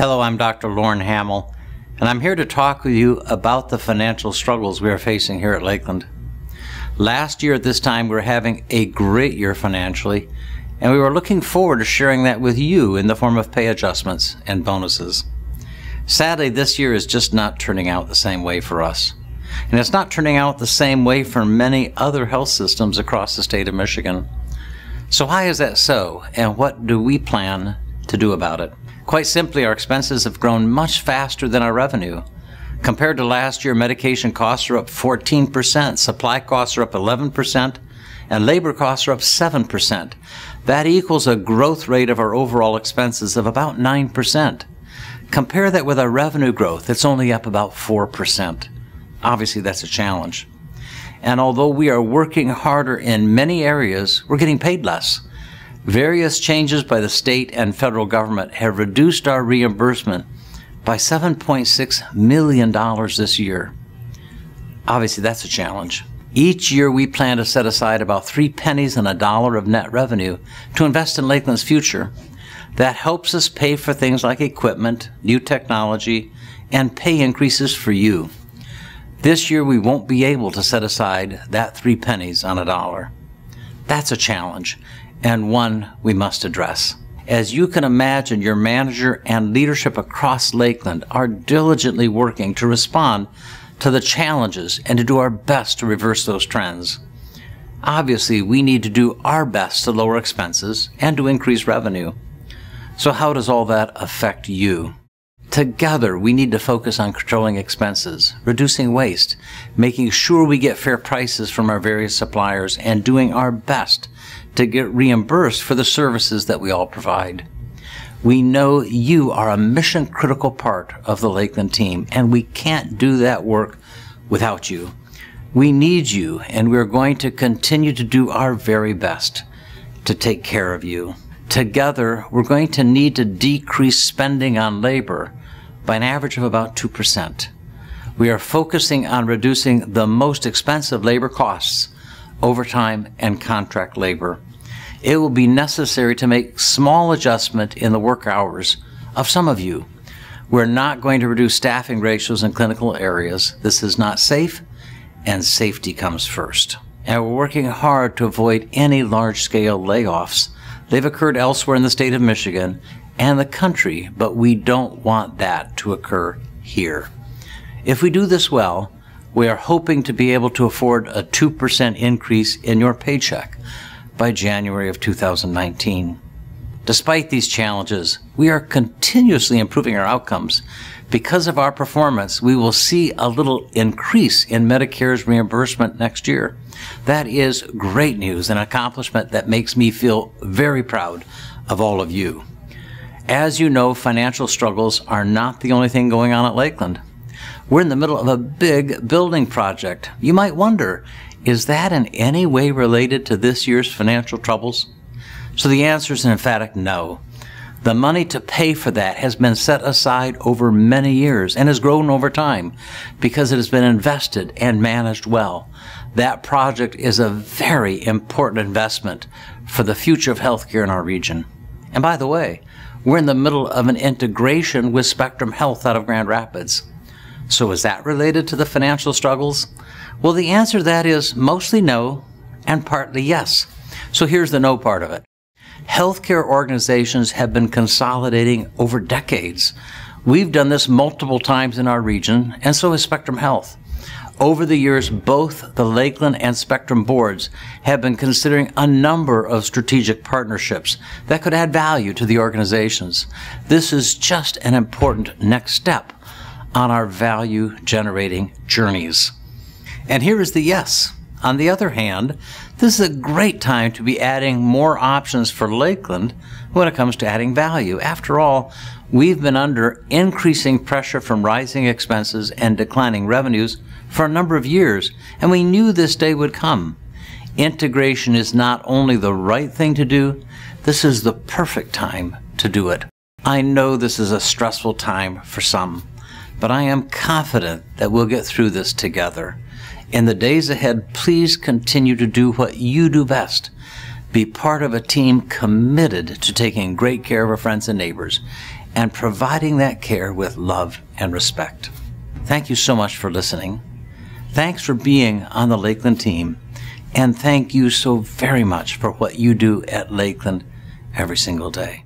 Hello, I'm Dr. Lauren Hamill, and I'm here to talk with you about the financial struggles we are facing here at Lakeland. Last year at this time, we were having a great year financially, and we were looking forward to sharing that with you in the form of pay adjustments and bonuses. Sadly, this year is just not turning out the same way for us. And it's not turning out the same way for many other health systems across the state of Michigan. So why is that so, and what do we plan to do about it? Quite simply, our expenses have grown much faster than our revenue. Compared to last year, medication costs are up 14%, supply costs are up 11%, and labor costs are up 7%. That equals a growth rate of our overall expenses of about 9%. Compare that with our revenue growth, it's only up about 4%. Obviously, that's a challenge. And although we are working harder in many areas, we're getting paid less. Various changes by the state and federal government have reduced our reimbursement by $7.6 million this year. Obviously, that's a challenge. Each year, we plan to set aside about 3 pennies on a dollar of net revenue to invest in Lakeland's future. That helps us pay for things like equipment, new technology, and pay increases for you. This year, we won't be able to set aside that 3 pennies on a dollar. That's a challenge, and one we must address. As you can imagine, your manager and leadership across Lakeland are diligently working to respond to the challenges and to do our best to reverse those trends. Obviously, we need to do our best to lower expenses and to increase revenue. So how does all that affect you? Together, we need to focus on controlling expenses, reducing waste, making sure we get fair prices from our various suppliers, and doing our best to get reimbursed for the services that we all provide. We know you are a mission-critical part of the Lakeland team, and we can't do that work without you. We need you, and we're going to continue to do our very best to take care of you. Together, we're going to need to decrease spending on labor by an average of about 2%. We are focusing on reducing the most expensive labor costs, overtime and contract labor. It will be necessary to make small adjustment in the work hours of some of you. We're not going to reduce staffing ratios in clinical areas. This is not safe, and safety comes first. And we're working hard to avoid any large-scale layoffs. They've occurred elsewhere in the state of Michigan and the country, but we don't want that to occur here. If we do this well, we are hoping to be able to afford a 2% increase in your paycheck by January of 2019. Despite these challenges, we are continuously improving our outcomes. Because of our performance, we will see a little increase in Medicare's reimbursement next year. That is great news, an accomplishment that makes me feel very proud of all of you. As you know, financial struggles are not the only thing going on at Lakeland. We're in the middle of a big building project. You might wonder, is that in any way related to this year's financial troubles? So the answer is an emphatic no. The money to pay for that has been set aside over many years and has grown over time because it has been invested and managed well. That project is a very important investment for the future of healthcare in our region. And by the way, we're in the middle of an integration with Spectrum Health out of Grand Rapids. So is that related to the financial struggles? Well, the answer to that is mostly no and partly yes. So here's the no part of it. Healthcare organizations have been consolidating over decades. We've done this multiple times in our region, and so has Spectrum Health. Over the years, both the Lakeland and Spectrum boards have been considering a number of strategic partnerships that could add value to the organizations. This is just an important next step on our value-generating journeys. And here is the yes. On the other hand, this is a great time to be adding more options for Lakeland when it comes to adding value. After all, we've been under increasing pressure from rising expenses and declining revenues for a number of years, and we knew this day would come. Integration is not only the right thing to do, this is the perfect time to do it. I know this is a stressful time for some, but I am confident that we'll get through this together. In the days ahead, please continue to do what you do best. Be part of a team committed to taking great care of our friends and neighbors. and providing that care with love and respect. Thank you so much for listening. Thanks for being on the Lakeland team, and thank you so very much for what you do at Lakeland every single day.